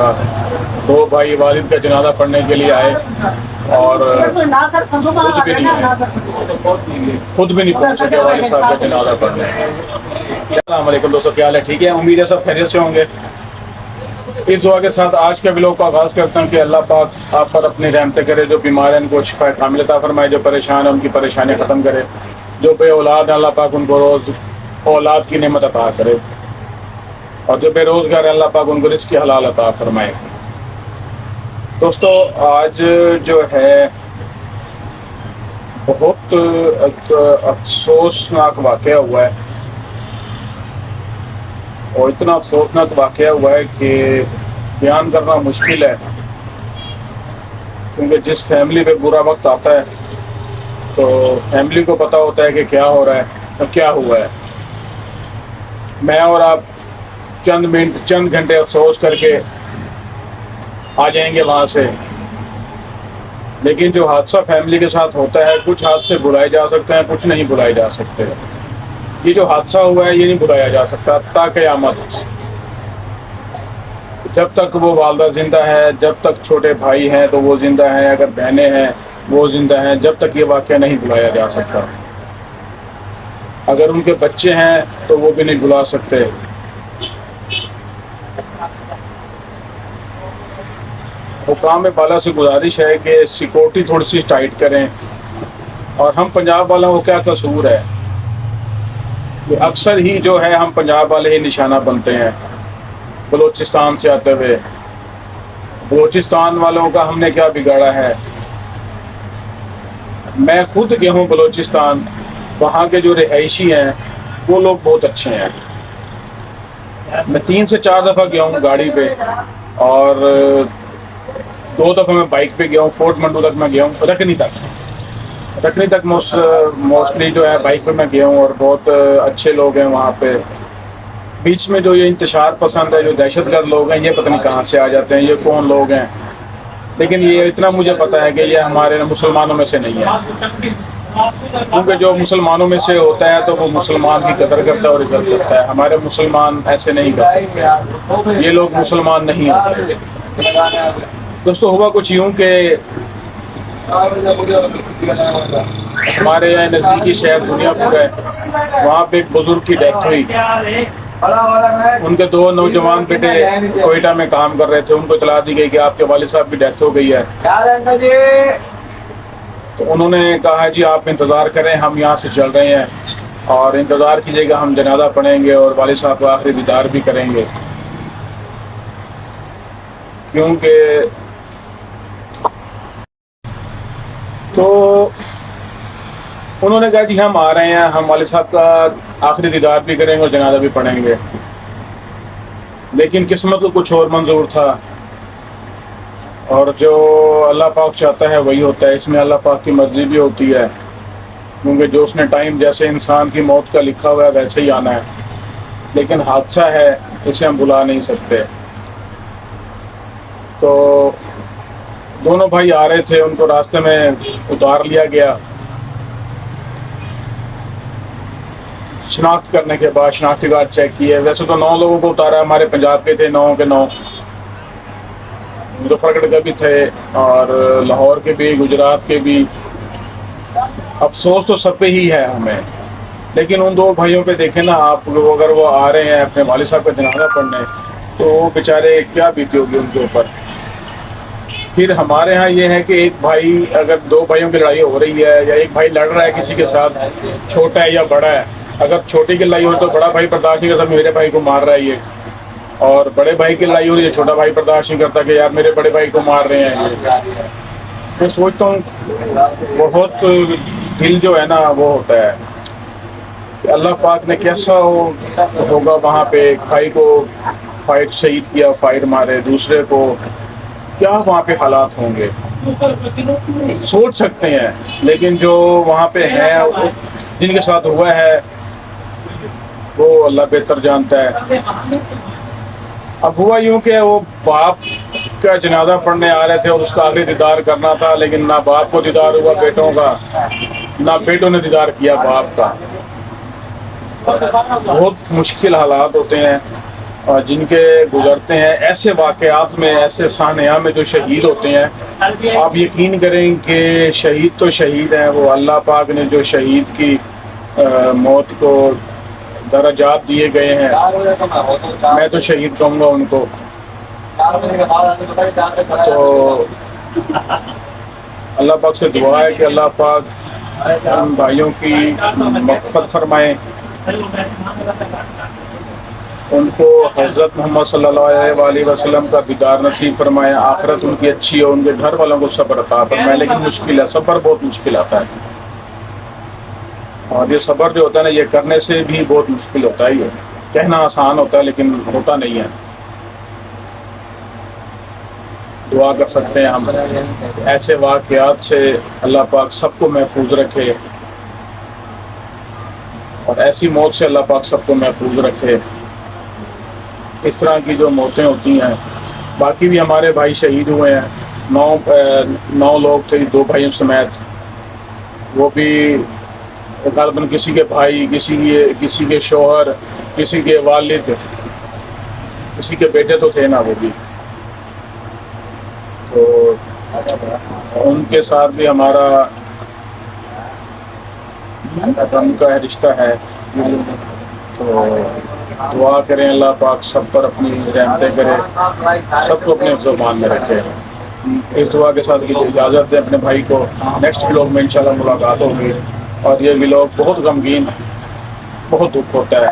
ہوگا. دو بھائی والد کا جنازہ پڑھنے کے لیے آئے اور خود بھی نہیں پہنچ سکے والد صاحب کا جنازہ پڑھنے. السلام علیکم دوستوں، کیا حال ہے؟ ٹھیک ہے، امید ہے سب خیریت سے ہوں گے. اس دعا کے ساتھ آج کے ویلوگ کا آغاز کرتا ہوں کہ اللہ پاک آپ پر اپنی رحمتیں کرے. جو بیمار ہیں ان کو شفا کامل عطا فرمائے، جو پریشان ہیں ان کی پریشانی ختم کرے، جو بے اولاد ہیں اللہ پاک ان کو روز اولاد کی نعمت عطا کرے، اور جو بے روزگار ہیں اللہ پاک ان کو رزق کی حلال عطا فرمائے. دوستو آج جو ہے بہت افسوسناک واقعہ ہوا ہے، اور اتنا افسوسناک واقعہ ہوا ہے کہ بیان کرنا مشکل ہے. کیونکہ جس فیملی پہ برا وقت آتا ہے تو فیملی کو پتہ ہوتا ہے کہ کیا ہو رہا ہے اور کیا ہوا ہے. میں اور آپ چند منٹ چند گھنٹے افسوس کر کے آ جائیں گے وہاں سے، لیکن جو حادثہ فیملی کے ساتھ ہوتا ہے، کچھ حادثے بلائے جا سکتے ہیں، کچھ نہیں بلائے جا سکتے. یہ جو حادثہ ہوا ہے یہ نہیں بلایا جا سکتا تا قیامت. جب تک وہ والدہ زندہ ہے، جب تک چھوٹے بھائی ہیں تو وہ زندہ ہیں، اگر بہنیں ہیں وہ زندہ ہیں، جب تک یہ واقعہ نہیں بلایا جا سکتا. اگر ان کے بچے ہیں تو وہ بھی نہیں بلا سکتے. حکام بالا سے گزارش ہے کہ سیکورٹی تھوڑی سی ٹائٹ کریں. اور ہم پنجاب والوں کو کیا قصور ہے کہ اکثر ہی جو ہے ہم پنجاب والے ہی نشانہ بنتے ہیں بلوچستان سے آتے ہوئے. بلوچستان والوں کا ہم نے کیا بگاڑا ہے؟ میں خود گیا ہوں بلوچستان، وہاں کے جو رہائشی ہیں وہ لوگ بہت اچھے ہیں. میں 3 سے 4 دفعہ گیا ہوں گاڑی پہ، اور 2 دفعہ میں بائک پہ گیا ہوں. فورٹ منڈو تک میں گیا ہوں، رکنی تک موسٹلی جو ہے بائک پہ میں گیا ہوں، اور بہت اچھے لوگ ہیں وہاں پہ. بیچ میں جو یہ انتشار پسند ہے، جو دہشت گرد لوگ ہیں، یہ پتہ نہیں کہاں سے آ جاتے ہیں، یہ کون لوگ ہیں. لیکن یہ اتنا مجھے پتہ ہے کہ یہ ہمارے مسلمانوں میں سے نہیں ہے. کیونکہ جو مسلمانوں میں سے ہوتا ہے تو وہ مسلمان کی قدر کرتا ہے اور عزت کرتا ہے. ہمارے مسلمان ایسے نہیں کرتے، یہ لوگ مسلمان نہیں ہوتے. دوستو ہوا کچھ یوں کہ ہمارے یہاں نزدیکی شہر دنیا پور ہے، وہاں پہ ایک بزرگ کی ڈیتھ ہوئی. ان کے 2 نوجوان بیٹے کوئٹہ میں کام کر رہے تھے. ان کو اطلاع دی گئی کہ آپ کے والد صاحب کی ڈیتھ ہو گئی ہے. تو انہوں نے کہا جی آپ انتظار کریں، ہم یہاں سے چل رہے ہیں، اور انتظار کیجیے گا، ہم جنازہ پڑھیں گے اور والد صاحب کا آخری دیدار بھی کریں گے. کیونکہ تو انہوں نے کہا جی ہم آ رہے ہیں، ہم والد صاحب کا آخری دیدار بھی کریں گے اور جنازہ بھی پڑھیں گے. لیکن قسمت کو کچھ اور منظور تھا، اور جو اللہ پاک چاہتا ہے وہی ہوتا ہے. اس میں اللہ پاک کی مرضی بھی ہوتی ہے، کیونکہ جو اس نے ٹائم جیسے انسان کی موت کا لکھا ہوا ہے ویسے ہی آنا ہے. لیکن حادثہ ہے، اسے ہم بلا نہیں سکتے. تو دونوں بھائی آ رہے تھے، ان کو راستے میں اتار لیا گیا. شناخت کرنے کے بعد شناختی کارڈ چیک کیے. ویسے تو 9 لوگوں کو اتارا، ہمارے پنجاب کے تھے 9 کے 9، مظفر گڑھ کے بھی تھے اور لاہور کے بھی، گجرات کے بھی. افسوس تو سب پہ ہی ہے ہمیں. لیکن ان 2 بھائیوں پہ دیکھیں نا آپ، اگر وہ آ رہے ہیں اپنے والد صاحب کا جنازہ پڑھنے تو وہ بیچارے کیا بیتی ہوگی ان کے اوپر. پھر ہمارے ہاں یہ ہے کہ ایک بھائی، اگر 2 بھائیوں کی لڑائی ہو رہی ہے یا ایک بھائی لڑ رہا ہے کسی کے ساتھ، چھوٹا ہے یا بڑا ہے، اگر چھوٹی کی لڑائی ہو تو بڑا بھائی برداشت نہیں کرتا میرے بھائی کو مار رہا ہے یہ، اور بڑے بھائی کی لڑائی ہو رہی ہے چھوٹا بھائی برداشت نہیں کرتا کہ یار میرے بڑے بھائی کو مار رہے ہیں یہ. میں سوچتا ہوں بہت دل جو ہے نا وہ ہوتا ہے کہ اللہ پاک نے کیسا ہوگا وہاں پہ. ایک بھائی کو فائٹ شہید کیا، فائٹ مارے دوسرے کو، کیا وہاں پہ حالات ہوں گے سوچ سکتے ہیں. لیکن جو وہاں پہ ہے، جن کے ساتھ ہوا ہے، وہ اللہ بہتر جانتا ہے. اب ہوا یوں کہ وہ باپ کا جنازہ پڑھنے آ رہے تھے اور اس کا آخری دیدار کرنا تھا، لیکن نہ باپ کو دیدار ہوا بیٹوں کا، نہ بیٹوں نے دیدار کیا باپ کا. بہت مشکل حالات ہوتے ہیں. اور جن کے گزرتے ہیں ایسے واقعات میں، ایسے سانحہ میں جو شہید ہوتے ہیں، آپ یقین کریں کہ شہید تو شہید ہیں، وہ اللہ پاک نے جو شہید کی موت کو درجات دیے گئے ہیں، میں تو شہید کہوں گا ان کو. تو اللہ پاک سے دعا ہے کہ اللہ پاک ان بھائیوں کی مغفرت فرمائیں، ان کو حضرت محمد صلی اللہ علیہ وسلم کا دیدار نصیب فرمائیں، آخرت ان کی اچھی ہو، ان کے گھر والوں کو صبر عطا فرمائیں. لیکن مشکل ہے، صبر بہت مشکل آتا ہے، اور یہ صبر جو ہوتا ہے نا، یہ کرنے سے بھی بہت مشکل ہوتا ہے. یہ کہنا آسان ہوتا ہے لیکن ہوتا نہیں ہے. دعا کر سکتے ہیں ہم ایسے واقعات سے اللہ پاک سب کو محفوظ رکھے، اور ایسی موت سے اللہ پاک سب کو محفوظ رکھے. اس طرح کی جو موتیں ہوتی ہیں، باقی بھی ہمارے بھائی شہید ہوئے ہیں، 9 لوگ تھے 2 بھائیوں سمیت. وہ بھی غالباً کسی کے بھائی، کسی کے شوہر، کسی کے والد، کسی کے بیٹے تو تھے نا وہ بھی. تو ان کے ساتھ بھی ہمارا غم کا رشتہ ہے. تو دعا کریں اللہ پاک سب پر اپنی رحمتیں کرے، سب کو اپنے زبان میں رکھے. اس دعا کے ساتھ اجازت دیں اپنے بھائی کو. نیکسٹ ولاگ میں انشاءاللہ ملاقات ہوگی، اور یہ ولاگ بہت غمگین، بہت دکھ ہوتا ہے.